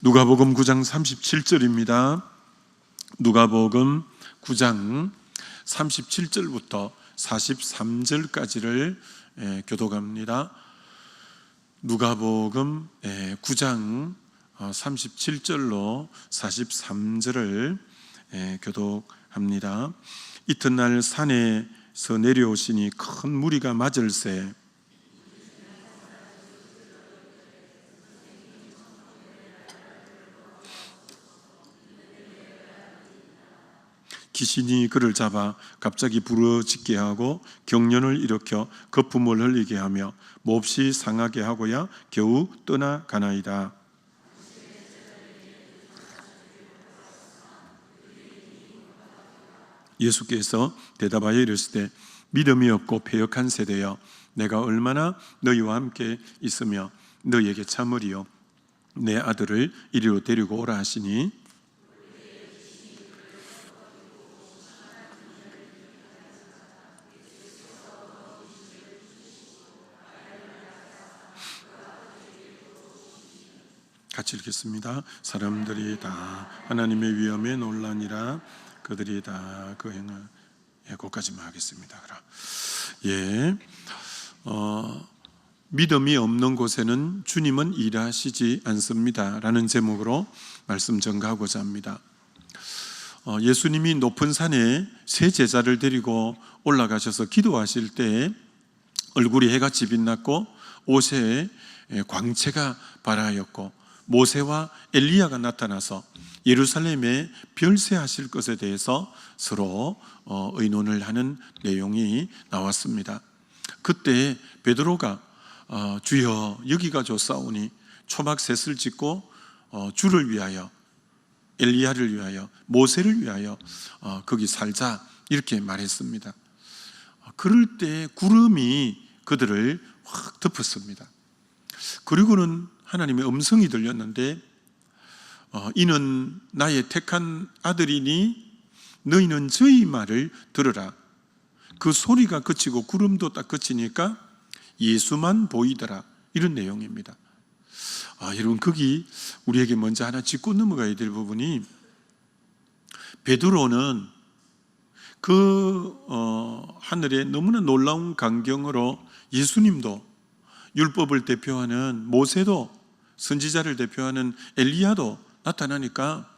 누가복음 9장 37절입니다. 누가복음 9장 37절부터 43절까지를 교독합니다. 누가복음 9장 37절로 43절을 교독합니다. 이튿날 산에서 내려오시니 큰 무리가 맞을새 귀신이 그를 잡아 갑자기 부르짖게 하고 경련을 일으켜 거품을 흘리게 하며 몹시 상하게 하고야 겨우 떠나가나이다. 예수께서 대답하여 이르시되 믿음이 없고 패역한 세대여, 내가 얼마나 너희와 함께 있으며 너희에게 참으리요. 내 아들을 이리로 데리고 오라 하시니 같이 읽겠습니다. 사람들이 다 하나님의 위엄에 놀라니라. 그들이 다 그 행을 거기까지만 하겠습니다. 믿음이 없는 곳에는 주님은 일하시지 않습니다 라는 제목으로 말씀 전가하고자 합니다. 예수님이 높은 산에 세 제자를 데리고 올라가셔서 기도하실 때 얼굴이 해같이 빛났고 옷에 광채가 발하였고 모세와 엘리야가 나타나서 예루살렘에 별세하실 것에 대해서 서로 의논을 하는 내용이 나왔습니다. 그때 베드로가 주여 여기가 좋사오니 초막셋을 짓고 주를 위하여 엘리야를 위하여 모세를 위하여 거기 살자 이렇게 말했습니다. 그럴 때 구름이 그들을 확 덮었습니다. 그리고는 하나님의 음성이 들렸는데 이는 나의 택한 아들이니 너희는 저희 말을 들으라. 그 소리가 그치고 구름도 딱 그치니까 예수만 보이더라, 이런 내용입니다. 여러분, 거기 우리에게 먼저 하나 짚고 넘어가야 될 부분이, 베드로는 하늘의 너무나 놀라운 광경으로 예수님도, 율법을 대표하는 모세도, 선지자를 대표하는 엘리야도 나타나니까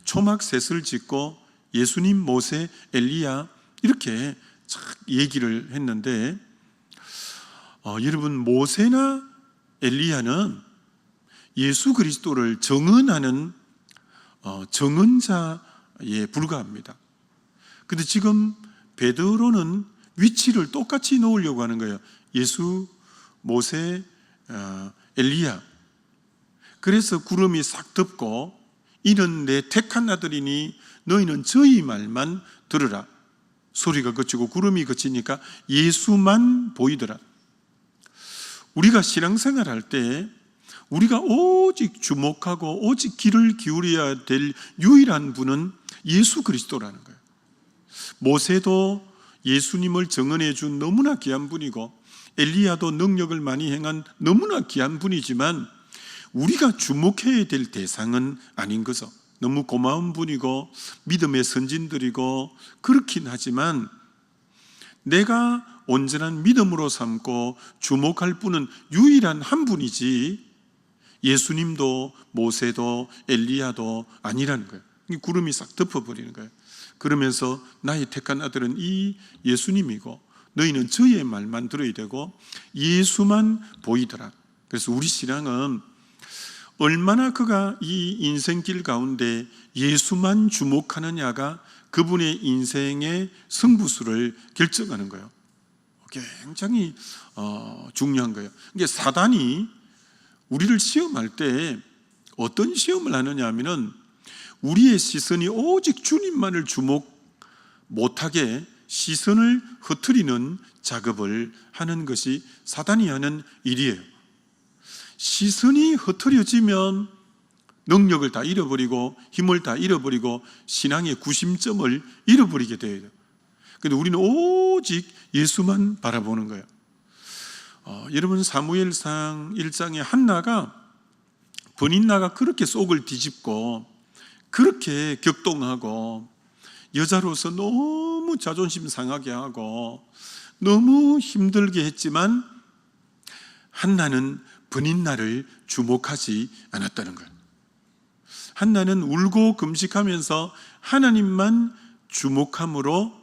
초막셋을 짓고 예수님, 모세, 엘리야 이렇게 착 얘기를 했는데, 여러분, 모세나 엘리야는 예수 그리스도를 정언하는 정언자에 불과합니다. 그런데 지금 베드로는 위치를 똑같이 놓으려고 하는 거예요. 예수, 모세, 엘리야. 그래서 구름이 싹 덮고 이는 내 택한 아들이니 너희는 저희 말만 들으라. 소리가 그치고 구름이 그치니까 예수만 보이더라. 우리가 신앙생활 할 때 우리가 오직 주목하고 오직 귀를 기울여야 될 유일한 분은 예수 그리스도라는 거예요. 모세도 예수님을 증언해 준 너무나 귀한 분이고 엘리야도 능력을 많이 행한 너무나 귀한 분이지만 우리가 주목해야 될 대상은 아닌 거죠. 너무 고마운 분이고 믿음의 선진들이고 그렇긴 하지만 내가 온전한 믿음으로 삼고 주목할 분은 유일한 한 분이지 예수님도 모세도 엘리야도 아니라는 거예요. 구름이 싹 덮어버리는 거예요. 그러면서 나의 택한 아들은 이 예수님이고 너희는 저의 말만 들어야 되고 예수만 보이더라. 그래서 우리 신앙은 얼마나 그가 이 인생길 가운데 예수만 주목하느냐가 그분의 인생의 승부수를 결정하는 거예요. 굉장히 중요한 거예요. 이게 사단이 우리를 시험할 때 어떤 시험을 하느냐 하면은 우리의 시선이 오직 주님만을 주목 못하게 시선을 흐트리는 작업을 하는 것이 사단이 하는 일이에요. 시선이 흐트려지면 능력을 다 잃어버리고 힘을 다 잃어버리고 신앙의 구심점을 잃어버리게 돼요. 그런데 우리는 오직 예수만 바라보는 거예요. 여러분, 사무엘상 1장에 한나가 버닌나가 그렇게 속을 뒤집고 그렇게 격동하고 여자로서 너무 자존심 상하게 하고 너무 힘들게 했지만 한나는 버닌나를 주목하지 않았다는 거예요. 한나는 울고 금식하면서 하나님만 주목함으로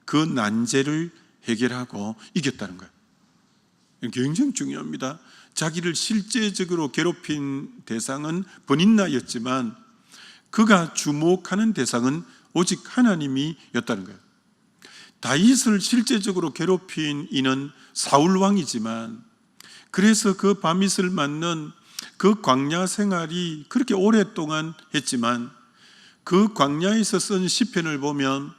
그 난제를 해결하고 이겼다는 거예요. 굉장히 중요합니다. 자기를 실제적으로 괴롭힌 대상은 버닌나였지만 그가 주목하는 대상은 오직 하나님이었다는 거예요. 다윗을 실제적으로 괴롭힌 이는 사울 왕이지만 그래서 그 밤이슬 맞는 그 광야 생활이 그렇게 오랫동안 했지만 그 광야에서 쓴 시편을 보면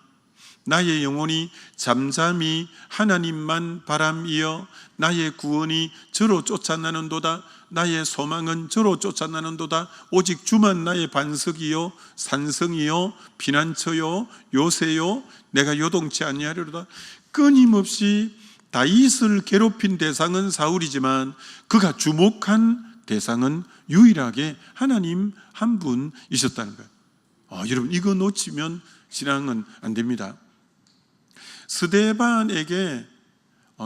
나의 영혼이 잠잠히 하나님만 바람이여 나의 구원이 저로 쫓아나는도다. 나의 소망은 저로 쫓아나는도다. 오직 주만 나의 반석이요 산성이요 피난처요 요새요 내가 요동치 아니하리로다. 끊임없이 다윗을 괴롭힌 대상은 사울이지만 그가 주목한 대상은 유일하게 하나님 한 분이셨다는 거예요. 여러분 이거 놓치면 신앙은 안 됩니다. 스데반에게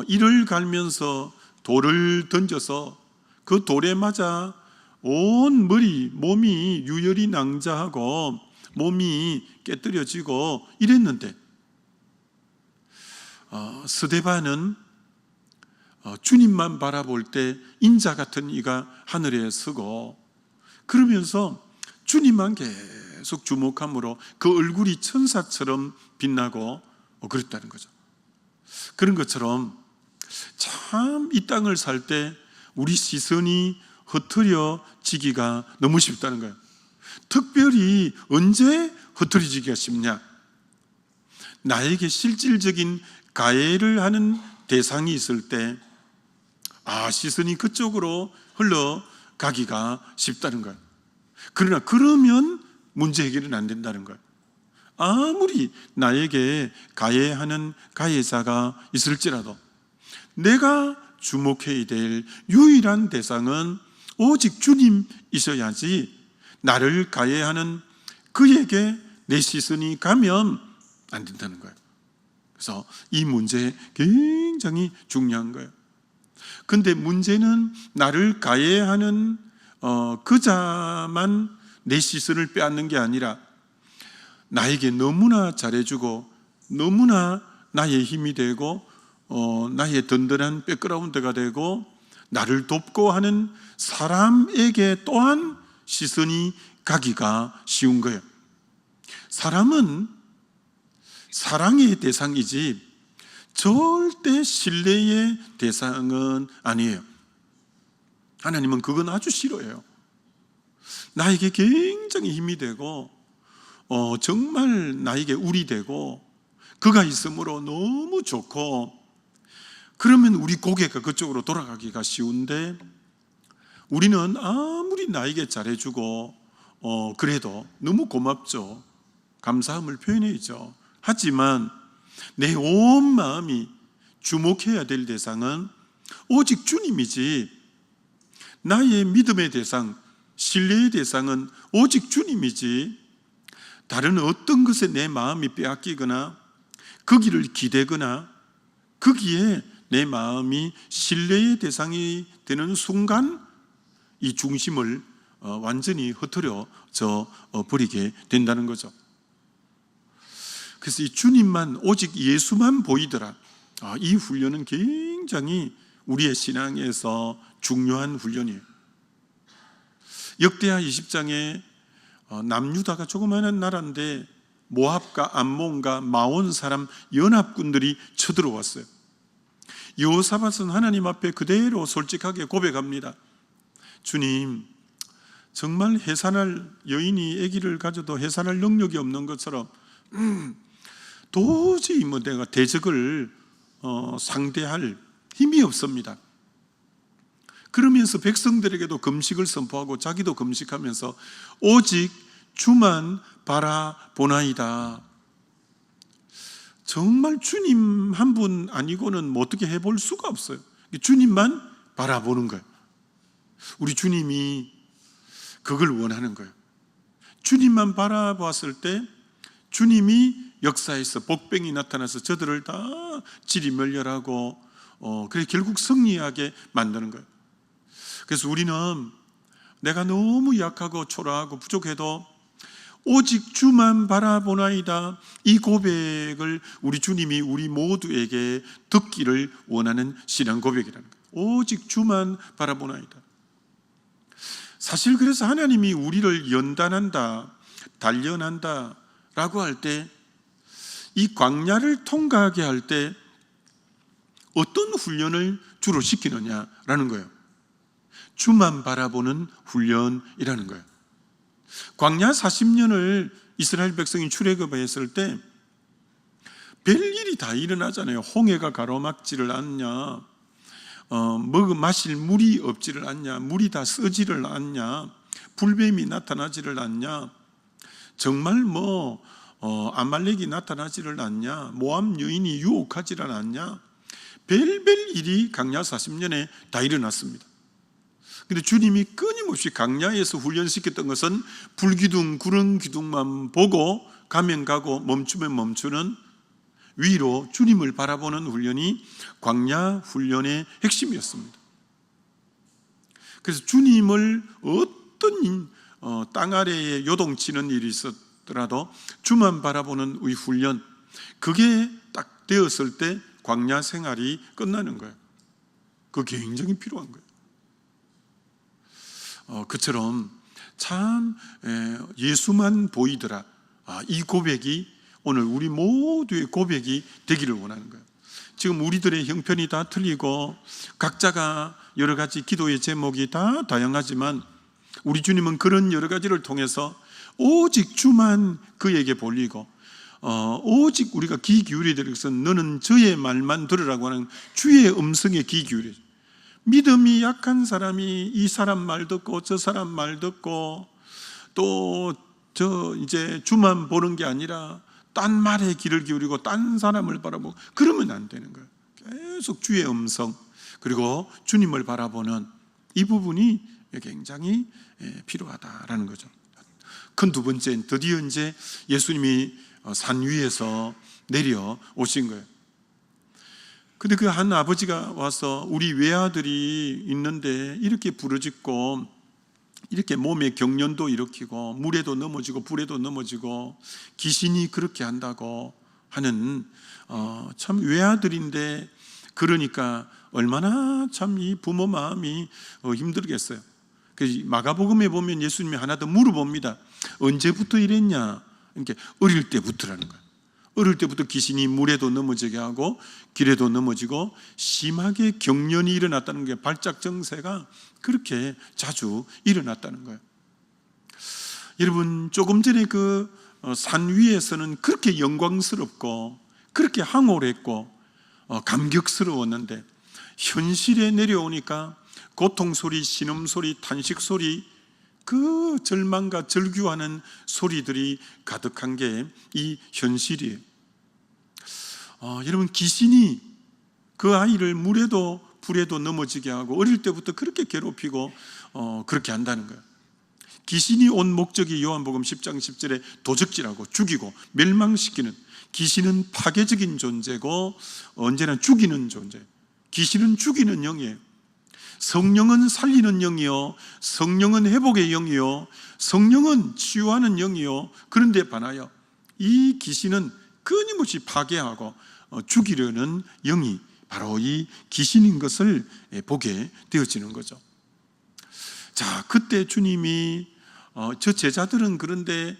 이를 갈면서 돌을 던져서 그 돌에 맞아 온 몸이 유혈이 낭자하고 몸이 깨뜨려지고 이랬는데 스데반은 주님만 바라볼 때 인자 같은 이가 하늘에 서고 그러면서 주님만 계속 주목함으로 그 얼굴이 천사처럼 빛나고 그랬다는 거죠. 그런 것처럼 참 이 땅을 살 때 우리 시선이 흩어져지기가 너무 쉽다는 거예요. 특별히 언제 흩어지기가 쉽냐? 나에게 실질적인 가해를 하는 대상이 있을 때 시선이 그쪽으로 흘러가기가 쉽다는 거예요. 그러나 그러면 문제 해결은 안 된다는 거예요. 아무리 나에게 가해하는 가해자가 있을지라도 내가 주목해야 될 유일한 대상은 오직 주님이셔야지 나를 가해하는 그에게 내 시선이 가면 안 된다는 거예요. 그래서 이 문제 굉장히 중요한 거예요. 근데 문제는 나를 가해하는 그자만 내 시선을 빼앗는 게 아니라 나에게 너무나 잘해주고 너무나 나의 힘이 되고 나의 든든한 백그라운드가 되고 나를 돕고 하는 사람에게 또한 시선이 가기가 쉬운 거예요. 사람은 사랑의 대상이지 절대 신뢰의 대상은 아니에요. 하나님은 그건 아주 싫어해요. 나에게 굉장히 힘이 되고 정말 나에게 울이 되고 그가 있으므로 너무 좋고 그러면 우리 고개가 그쪽으로 돌아가기가 쉬운데 우리는 아무리 나에게 잘해주고 그래도 너무 고맙죠. 감사함을 표현해야죠. 하지만 내 온 마음이 주목해야 될 대상은 오직 주님이지 나의 믿음의 대상, 신뢰의 대상은 오직 주님이지 다른 어떤 것에 내 마음이 빼앗기거나 거기를 기대거나 거기에 내 마음이 신뢰의 대상이 되는 순간 이 중심을 완전히 흐트러져 버리게 된다는 거죠. 그래서 이 주님만 오직 예수만 보이더라. 이 훈련은 굉장히 우리의 신앙에서 중요한 훈련이에요. 역대하 20장에 남유다가 조그마한 나라인데 모압과 암몬과 마온 사람 연합군들이 쳐들어왔어요. 여호사밧은 하나님 앞에 그대로 솔직하게 고백합니다. 주님, 정말 해산할 여인이 아기를 가져도 해산할 능력이 없는 것처럼 도저히 내가 대적을 상대할 힘이 없습니다. 그러면서 백성들에게도 금식을 선포하고 자기도 금식하면서 오직 주만 바라보나이다. 정말 주님 한 분 아니고는 어떻게 해볼 수가 없어요. 주님만 바라보는 거예요. 우리 주님이 그걸 원하는 거예요. 주님만 바라보았을 때 주님이 역사에서 복병이 나타나서 저들을 다 지리멸렬하고 그래서 결국 승리하게 만드는 거예요. 그래서 우리는 내가 너무 약하고 초라하고 부족해도 오직 주만 바라보나이다, 이 고백을 우리 주님이 우리 모두에게 듣기를 원하는 신앙 고백이라는 거예요. 오직 주만 바라보나이다. 사실 그래서 하나님이 우리를 연단한다, 단련한다 라고 할 때, 이 광야를 통과하게 할 때 어떤 훈련을 주로 시키느냐라는 거예요. 주만 바라보는 훈련이라는 거예요. 광야 40년을 이스라엘 백성이 출애굽했을 때 별일이 다 일어나잖아요. 홍해가 가로막지를 않냐, 마실 물이 없지를 않냐, 물이 다 쓰지를 않냐, 불뱀이 나타나지를 않냐, 정말 아말렉이 나타나지를 않냐, 모압 여인이 유혹하지를 않냐, 별별 일이 광야 40년에 다 일어났습니다. 근데 주님이 끊임없이 광야에서 훈련시켰던 것은 불기둥, 구름 기둥만 보고 가면 가고 멈추면 멈추는 위로 주님을 바라보는 훈련이 광야 훈련의 핵심이었습니다. 그래서 주님을 어떤 땅 아래에 요동치는 일이 있었더라도 주만 바라보는 이 훈련, 그게 딱 되었을 때 광야 생활이 끝나는 거예요. 그게 굉장히 필요한 거예요. 그처럼 참 예수만 보이더라, 이 고백이 오늘 우리 모두의 고백이 되기를 원하는 거예요. 지금 우리들의 형편이 다 틀리고 각자가 여러 가지 기도의 제목이 다 다양하지만 우리 주님은 그런 여러 가지를 통해서 오직 주만 그에게 볼리고 오직 우리가 귀 기울여야 될 것은 너는 저의 말만 들으라고 하는 주의 음성에 귀 기울여. 믿음이 약한 사람이 이 사람 말 듣고 저 사람 말 듣고 또 이제 주만 보는 게 아니라 딴 말에 귀를 기울이고 딴 사람을 바라보고 그러면 안 되는 거예요. 계속 주의 음성 그리고 주님을 바라보는 이 부분이 굉장히 필요하다라는 거죠. 큰 두 번째는 드디어 이제 예수님이 산 위에서 내려오신 거예요. 근데 그 한 아버지가 와서 우리 외아들이 있는데 이렇게 부르짖고 이렇게 몸에 경련도 일으키고 물에도 넘어지고 불에도 넘어지고 귀신이 그렇게 한다고 하는 참 외아들인데, 그러니까 얼마나 참 이 부모 마음이 힘들겠어요. 그래서 마가복음에 보면 예수님이 하나 더 물어봅니다. 언제부터 이랬냐? 이렇게 어릴 때부터라는 거예요. 어릴 때부터 귀신이 물에도 넘어지게 하고 길에도 넘어지고 심하게 경련이 일어났다는 게, 발작 증세가 그렇게 자주 일어났다는 거예요. 여러분, 조금 전에 그 산 위에서는 그렇게 영광스럽고 그렇게 황홀했고 감격스러웠는데 현실에 내려오니까 고통소리, 신음소리, 탄식소리, 그 절망과 절규하는 소리들이 가득한 게 이 현실이에요. 여러분, 귀신이 그 아이를 물에도 불에도 넘어지게 하고 어릴 때부터 그렇게 괴롭히고 그렇게 한다는 거예요. 귀신이 온 목적이 요한복음 10장 10절에 도적질하고 죽이고 멸망시키는, 귀신은 파괴적인 존재고 언제나 죽이는 존재. 귀신은 죽이는 영이에요. 성령은 살리는 영이요, 성령은 회복의 영이요, 성령은 치유하는 영이요. 그런데 반하여 이 귀신은 끊임없이 파괴하고 죽이려는 영이 바로 이 귀신인 것을 보게 되어지는 거죠. 자, 그때 주님이 저 제자들은 그런데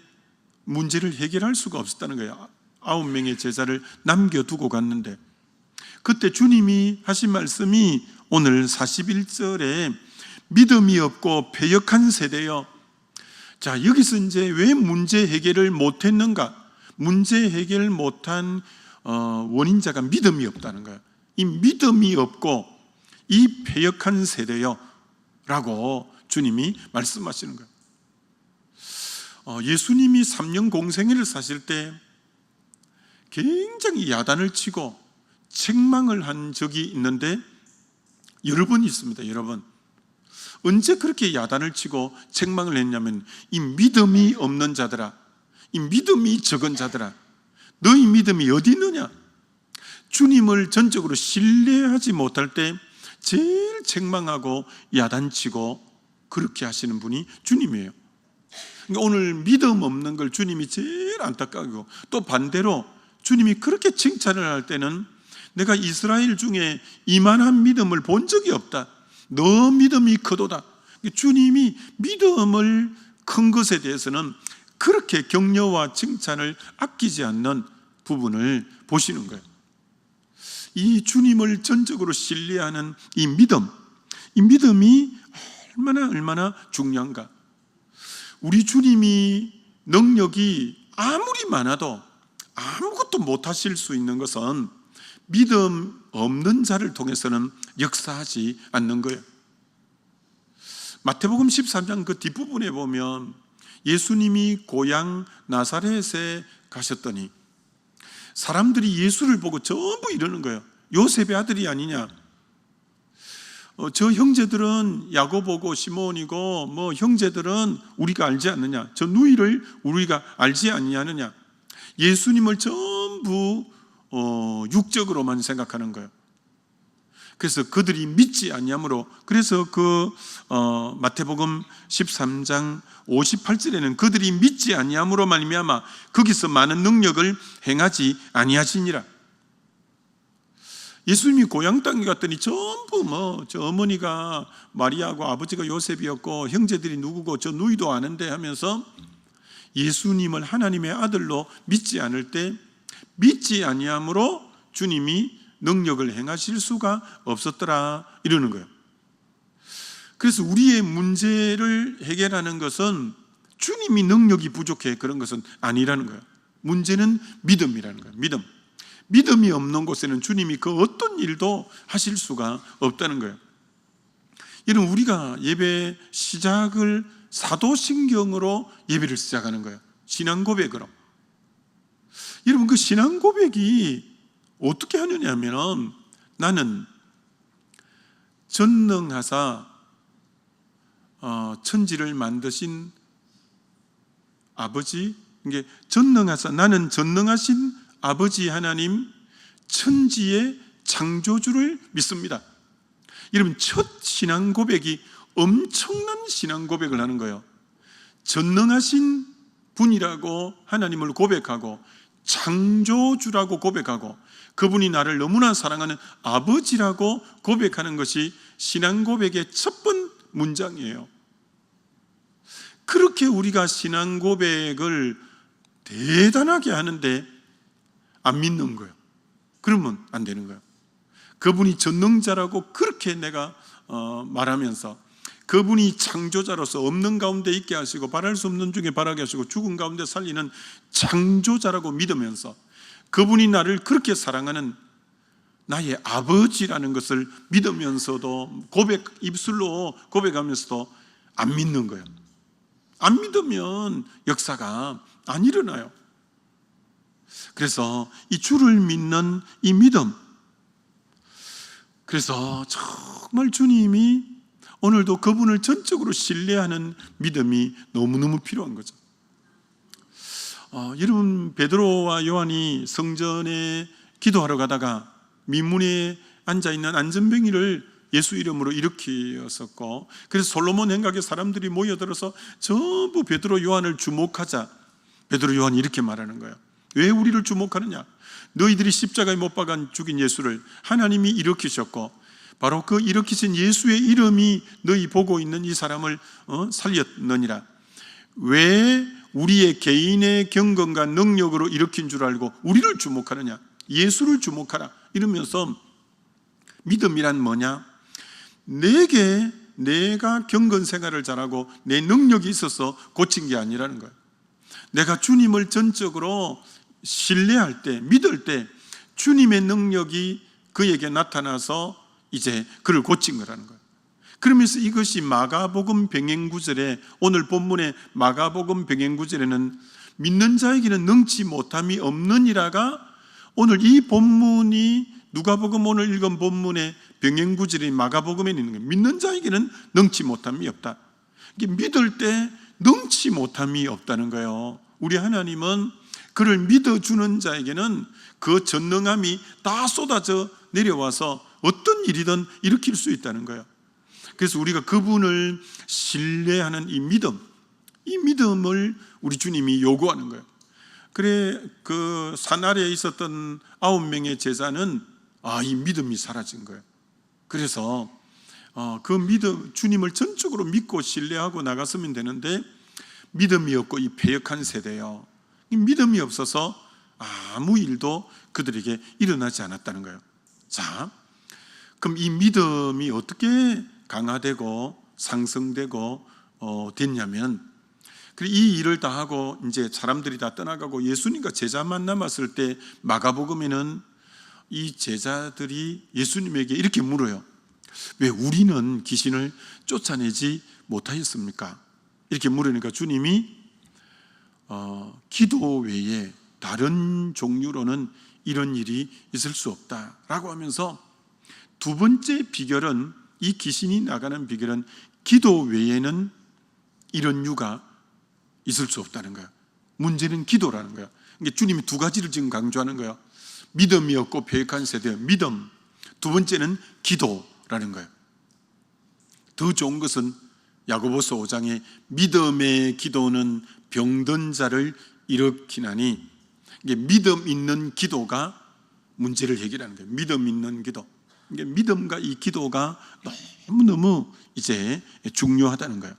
문제를 해결할 수가 없었다는 거예요. 9명의 제자를 남겨두고 갔는데, 그때 주님이 하신 말씀이 오늘 41절에 믿음이 없고 패역한 세대여. 자, 여기서 이제 왜 문제 해결을 못했는가? 문제 해결을 못한 원인자가 믿음이 없다는 거예요. 이 믿음이 없고 이 패역한 세대여 라고 주님이 말씀하시는 거예요. 예수님이 3년 공생애를 사실 때 굉장히 야단을 치고 책망을 한 적이 있는데 여러 번 있습니다. 여러 번. 언제 그렇게 야단을 치고 책망을 했냐면, 이 믿음이 없는 자들아, 이 믿음이 적은 자들아, 너희 믿음이 어디 있느냐? 주님을 전적으로 신뢰하지 못할 때 제일 책망하고 야단치고 그렇게 하시는 분이 주님이에요. 그러니까 오늘 믿음 없는 걸 주님이 제일 안타까워하고, 또 반대로 주님이 그렇게 칭찬을 할 때는 내가 이스라엘 중에 이만한 믿음을 본 적이 없다, 너 믿음이 크도다. 주님이 믿음을 큰 것에 대해서는 그렇게 격려와 칭찬을 아끼지 않는 부분을 보시는 거예요. 이 주님을 전적으로 신뢰하는 이 믿음이 얼마나 중요한가. 우리 주님이 능력이 아무리 많아도 아무것도 못하실 수 있는 것은 믿음 없는 자를 통해서는 역사하지 않는 거예요. 마태복음 13장 그 뒷부분에 보면 예수님이 고향 나사렛에 가셨더니 사람들이 예수를 보고 전부 이러는 거예요. 요셉의 아들이 아니냐, 저 형제들은 야고보고 시몬이고 뭐 형제들은 우리가 알지 않느냐, 저 누이를 우리가 알지 아니하느냐. 예수님을 전부 육적으로만 생각하는 거예요. 그래서 그들이 믿지 아니하므로, 그래서 마태복음 13장 58절에는 그들이 믿지 아니하므로 말미암아 거기서 많은 능력을 행하지 아니하시니라. 예수님이 고향 땅에 갔더니 전부 저 어머니가 마리아고 아버지가 요셉이었고 형제들이 누구고 저 누이도 아는데 하면서 예수님을 하나님의 아들로 믿지 않을 때 믿지 아니하므로 주님이 능력을 행하실 수가 없었더라 이러는 거예요. 그래서 우리의 문제를 해결하는 것은 주님이 능력이 부족해 그런 것은 아니라는 거예요. 문제는 믿음이라는 거예요. 믿음이 없는 곳에는 주님이 그 어떤 일도 하실 수가 없다는 거예요. 여러분, 우리가 예배 시작을 사도신경으로 예배를 시작하는 거예요. 신앙 고백으로. 여러분, 그 신앙 고백이 어떻게 하느냐 하면, 나는 전능하사 천지를 만드신 아버지, 이게 전능하사, 나는 전능하신 아버지 하나님 천지의 창조주를 믿습니다. 여러분, 첫 신앙 고백이 엄청난 신앙 고백을 하는 거예요. 전능하신 분이라고 하나님을 고백하고 창조주라고 고백하고 그분이 나를 너무나 사랑하는 아버지라고 고백하는 것이 신앙 고백의 첫 번 문장이에요. 그렇게 우리가 신앙 고백을 대단하게 하는데 안 믿는 거예요. 그러면 안 되는 거예요. 그분이 전능자라고 그렇게 내가 말하면서 그분이 창조자로서 없는 가운데 있게 하시고 바랄 수 없는 중에 바라게 하시고 죽은 가운데 살리는 창조자라고 믿으면서 그분이 나를 그렇게 사랑하는 나의 아버지라는 것을 믿으면서도 입술로 고백하면서도 안 믿는 거예요. 안 믿으면 역사가 안 일어나요. 그래서 이 주를 믿는 이 믿음, 그래서 정말 주님이 오늘도 그분을 전적으로 신뢰하는 믿음이 너무너무 필요한 거죠. 여러분, 베드로와 요한이 성전에 기도하러 가다가 민문에 앉아있는 안전병이를 예수 이름으로 일으켰었고, 그래서 솔로몬 행각에 사람들이 모여들어서 전부 베드로 요한을 주목하자 베드로 요한이 이렇게 말하는 거예요. 왜 우리를 주목하느냐? 너희들이 십자가에 못 박아 죽인 예수를 하나님이 일으키셨고 바로 그 일으키신 예수의 이름이 너희 보고 있는 이 사람을 살렸느니라. 왜 우리의 개인의 경건과 능력으로 일으킨 줄 알고 우리를 주목하느냐? 예수를 주목하라 이러면서, 믿음이란 뭐냐? 내가 경건 생활을 잘하고 내 능력이 있어서 고친 게 아니라는 거예요. 내가 주님을 전적으로 신뢰할 때, 믿을 때 주님의 능력이 그에게 나타나서 이제 그를 고친 거라는 거예요. 그러면서 이것이 마가복음 병행구절에, 오늘 본문의 마가복음 병행구절에는 믿는 자에게는 능치 못함이 없느니라가 오늘 이 본문이 누가복음 오늘 읽은 본문의 병행구절이 마가복음에 있는 거예요. 믿는 자에게는 능치 못함이 없다. 믿을 때 능치 못함이 없다는 거예요. 우리 하나님은 그를 믿어주는 자에게는 그 전능함이 다 쏟아져 내려와서 어떤 일이든 일으킬 수 있다는 거예요. 그래서 우리가 그분을 신뢰하는 이 믿음을 우리 주님이 요구하는 거예요. 그래, 그 산 아래에 있었던 9명의 제자는 이 믿음이 사라진 거예요. 그래서 그 믿음, 주님을 전적으로 믿고 신뢰하고 나갔으면 되는데 믿음이 없고 이 패역한 세대요. 이 믿음이 없어서 아무 일도 그들에게 일어나지 않았다는 거예요. 자, 그럼 이 믿음이 어떻게 강화되고 상승되고 됐냐면, 이 일을 다 하고 이제 사람들이 다 떠나가고 예수님과 제자만 남았을 때 마가복음에는 이 제자들이 예수님에게 이렇게 물어요. 왜 우리는 귀신을 쫓아내지 못하였습니까? 이렇게 물으니까 주님이 기도 외에 다른 종류로는 이런 일이 있을 수 없다라고 하면서 두 번째 비결은, 이 귀신이 나가는 비결은 기도 외에는 이런 유가 있을 수 없다는 거예요. 문제는 기도라는 거예요. 그러니까 주님이 두 가지를 지금 강조하는 거예요. 믿음이 없고 패역한 세대, 믿음. 두 번째는 기도라는 거예요. 더 좋은 것은 야고보서 5장에 믿음의 기도는 병든 자를 일으키나니, 이게 믿음 있는 기도가 문제를 해결하는 거예요. 믿음 있는 기도. 이게 믿음과 이 기도가 너무너무 이제 중요하다는 거예요.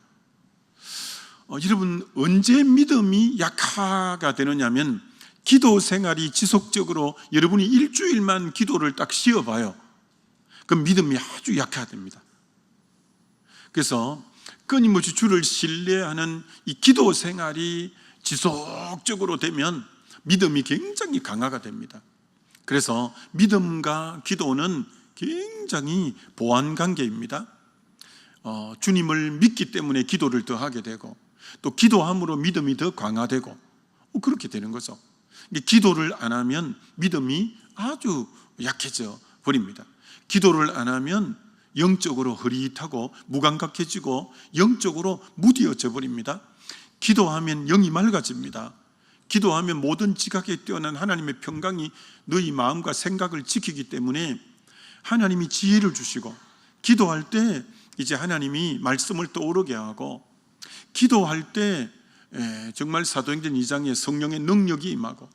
여러분, 언제 믿음이 약화가 되느냐면, 기도 생활이 지속적으로 여러분이 일주일만 기도를 딱 쉬어봐요. 그럼 믿음이 아주 약화됩니다. 그래서 끊임없이 주를 신뢰하는 이 기도 생활이 지속적으로 되면 믿음이 굉장히 강화가 됩니다. 그래서 믿음과 기도는 굉장히 보완관계입니다. 주님을 믿기 때문에 기도를 더 하게 되고, 또 기도함으로 믿음이 더 강화되고, 그렇게 되는 거죠. 기도를 안 하면 믿음이 아주 약해져 버립니다. 기도를 안 하면 영적으로 흐릿하고 무감각해지고 영적으로 무디어져 버립니다. 기도하면 영이 맑아집니다. 기도하면 모든 지각에 뛰어난 하나님의 평강이 너희 마음과 생각을 지키기 때문에 하나님이 지혜를 주시고, 기도할 때 이제 하나님이 말씀을 떠오르게 하고, 기도할 때 정말 사도행전 2장에 성령의 능력이 임하고,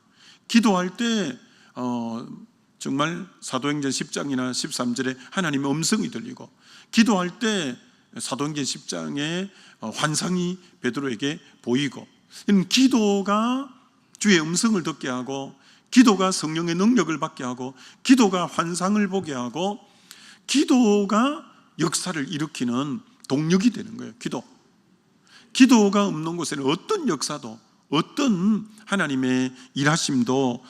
기도할 때 정말 사도행전 10장이나 13절에 하나님의 음성이 들리고, 기도할 때 사도행전 10장에 환상이 베드로에게 보이고, 기도가 주의 음성을 듣게 하고, 기도가 성령의 능력을 받게 하고, 기도가 환상을 보게 하고, 기도가 역사를 일으키는 동력이 되는 거예요. 기도가 없는 곳에는 어떤 역사도, 어떤 하나님의 일하심도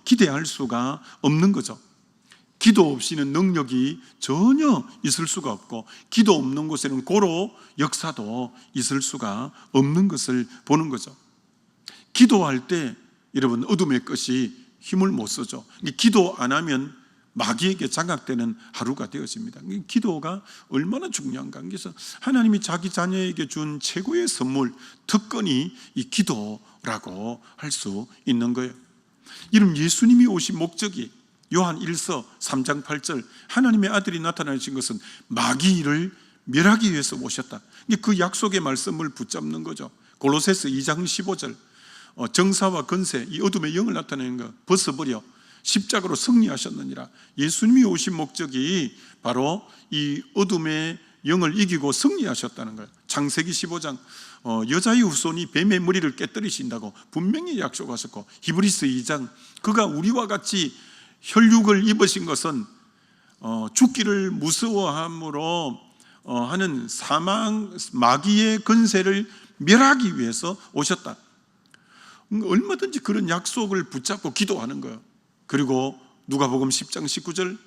기대할 수가 없는 거죠. 기도 없이는 능력이 전혀 있을 수가 없고, 기도 없는 곳에는 고로 역사도 있을 수가 없는 것을 보는 거죠. 기도할 때 여러분, 어둠의 것이 힘을 못 쓰죠. 기도 안 하면 마귀에게 장악되는 하루가 되어집니다. 기도가 얼마나 중요한가. 그래서 하나님이 자기 자녀에게 준 최고의 선물, 특권이 이 기도라고 할 수 있는 거예요. 이런 예수님이 오신 목적이 요한 1서 3장 8절, 하나님의 아들이 나타나신 것은 마귀를 멸하기 위해서 오셨다. 그 약속의 말씀을 붙잡는 거죠. 골로새서 2장 15절, 정사와 건세, 이 어둠의 영을 나타내는 거 벗어버려 십자가로 승리하셨느니라. 예수님이 오신 목적이 바로 이 어둠의 영을 이기고 승리하셨다는 거예요. 창세기 15장, 여자의 후손이 뱀의 머리를 깨뜨리신다고 분명히 약속하셨고, 히브리서 2장, 그가 우리와 같이 혈육을 입으신 것은 죽기를 무서워함으로 하는 사망, 마귀의 건세를 멸하기 위해서 오셨다. 얼마든지 그런 약속을 붙잡고 기도하는 거예요. 그리고 누가복음 10장 19절,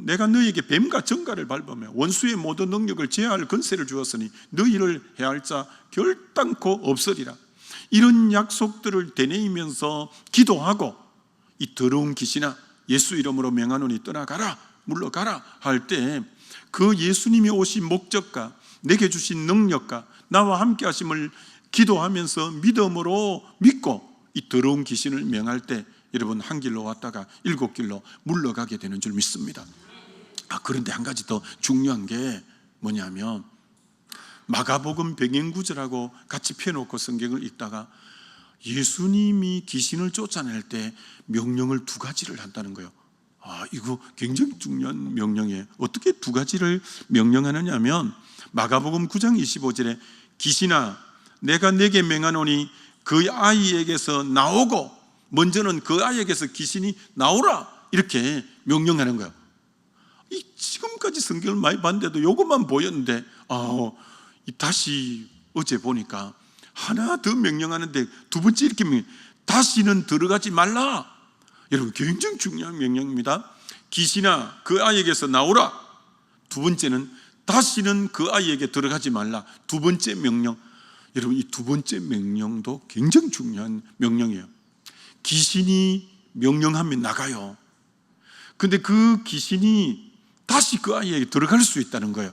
내가 너희에게 뱀과 정갈을 밟으며 원수의 모든 능력을 제어할 권세를 주었으니 너희를 해할 자 결단코 없으리라. 이런 약속들을 되뇌이면서 기도하고, 이 더러운 귀신아 예수 이름으로 명하노니 떠나가라, 물러가라 할 때 그 예수님이 오신 목적과 내게 주신 능력과 나와 함께 하심을 기도하면서 믿음으로 믿고 이 더러운 귀신을 명할 때 여러분 한 길로 왔다가 7길로 물러가게 되는 줄 믿습니다. 그런데 한 가지 더 중요한 게 뭐냐면 마가복음 병행구절하고 같이 펴놓고 성경을 읽다가 예수님이 귀신을 쫓아낼 때 명령을 2가지를 한다는 거예요. 이거 굉장히 중요한 명령이에요. 어떻게 2가지를 명령하느냐 하면 마가복음 9장 25절에 귀신아 내가 내게 명하노니 그 아이에게서 나오고, 먼저는 그 아이에게서 귀신이 나오라 이렇게 명령하는 거예요. 지금까지 성경을 많이 봤는데도 이것만 보였는데 다시 어제 보니까 하나 더 명령하는데 2번째 이렇게 다시는 들어가지 말라. 여러분 굉장히 중요한 명령입니다. 귀신아 그 아이에게서 나오라. 2번째는 다시는 그 아이에게 들어가지 말라. 2번째 명령. 여러분 이 2번째 명령도 굉장히 중요한 명령이에요. 귀신이 명령하면 나가요. 근데 그 귀신이 다시 그 아이에게 들어갈 수 있다는 거예요.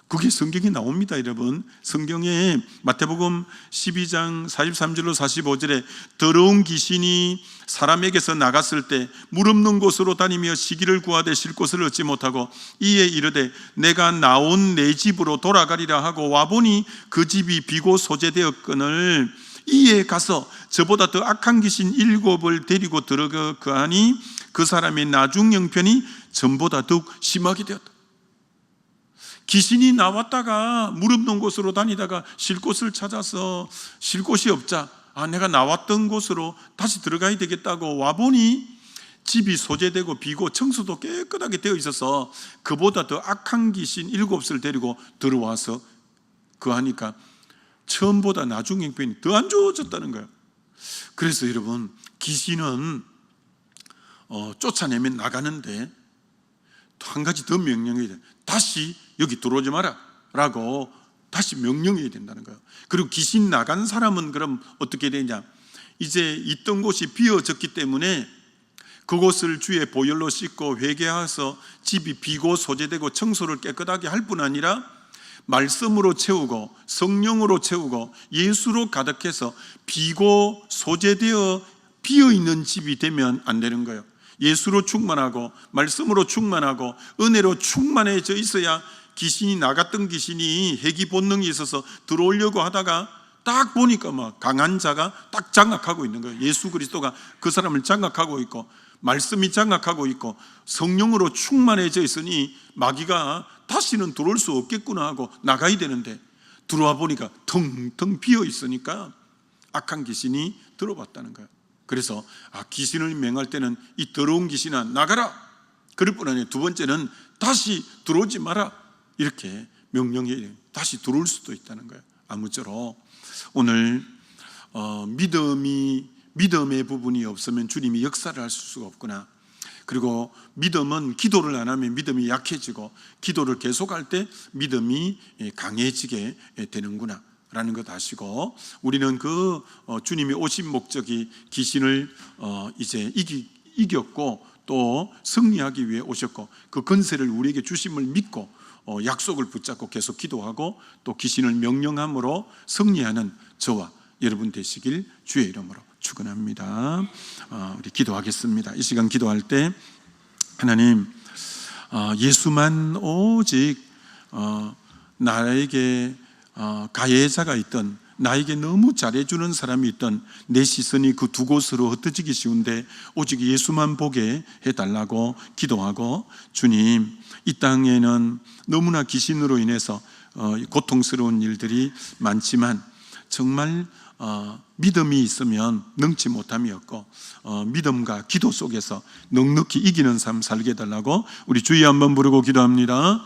그게 성경에 나옵니다. 여러분 성경에 마태복음 12장 43절로 45절에 더러운 귀신이 사람에게서 나갔을 때 물 없는 곳으로 다니며 시기를 구하되 쉴 곳을 얻지 못하고 이에 이르되 내가 나온 내 집으로 돌아가리라 하고 와보니 그 집이 비고 소재되었거늘 이에 가서 저보다 더 악한 귀신 7을 데리고 들어가니 그 사람의 나중 형편이 전보다 더욱 심하게 되었다. 귀신이 나왔다가 물 없는 곳으로 다니다가 쉴 곳을 찾아서 쉴 곳이 없자 내가 나왔던 곳으로 다시 들어가야 되겠다고 와보니 집이 소재되고 비고 청소도 깨끗하게 되어 있어서 그보다 더 악한 귀신 7을 데리고 들어와서 하니까 처음보다 나중 형편이 더 안 좋아졌다는 거예요. 그래서 여러분 귀신은 쫓아내면 나가는데 한 가지 더 명령해야 돼요. 다시 여기 들어오지 마라 라고 다시 명령해야 된다는 거예요. 그리고 귀신 나간 사람은 그럼 어떻게 되냐, 이제 있던 곳이 비어졌기 때문에 그곳을 주의 보혈로 씻고 회개해서 집이 비고 소재되고 청소를 깨끗하게 할 뿐 아니라 말씀으로 채우고 성령으로 채우고 예수로 가득해서 비고 소재되어 비어있는 집이 되면 안 되는 거예요. 예수로 충만하고 말씀으로 충만하고 은혜로 충만해져 있어야 귀신이 나갔던 귀신이 회귀 본능이 있어서 들어오려고 하다가 딱 보니까 강한 자가 딱 장악하고 있는 거예요. 예수 그리스도가 그 사람을 장악하고 있고 말씀이 장악하고 있고 성령으로 충만해져 있으니 마귀가 다시는 들어올 수 없겠구나 하고 나가야 되는데 들어와 보니까 텅텅 비어 있으니까 악한 귀신이 들어왔다는 거예요. 그래서 귀신을 명할 때는 이 더러운 귀신아 나가라 그럴 뿐 아니라 2번째는 다시 들어오지 마라 이렇게 명령해 다시 들어올 수도 있다는 거예요. 아무쪼록 오늘 믿음의 부분이 없으면 주님이 역사를 할 수가 없구나. 그리고 믿음은 기도를 안 하면 믿음이 약해지고 기도를 계속할 때 믿음이 강해지게 되는구나 라는 것 아시고, 우리는 주님이 오신 목적이 귀신을 이제 이겼고 또 승리하기 위해 오셨고 그 권세를 우리에게 주심을 믿고 약속을 붙잡고 계속 기도하고 또 귀신을 명령함으로 승리하는 저와 여러분 되시길 주의 이름으로 축원합니다. 우리 기도하겠습니다. 이 시간 기도할 때 하나님, 예수만 오직 나에게 가해자가 있던, 나에게 너무 잘해주는 사람이 있던 내 시선이 그 두 곳으로 흩어지기 쉬운데 오직 예수만 보게 해달라고 기도하고, 주님, 이 땅에는 너무나 귀신으로 인해서 고통스러운 일들이 많지만 정말 믿음이 있으면 능치 못함이 없고 믿음과 기도 속에서 넉넉히 이기는 삶 살게 해달라고 우리 주여 한번 부르고 기도합니다.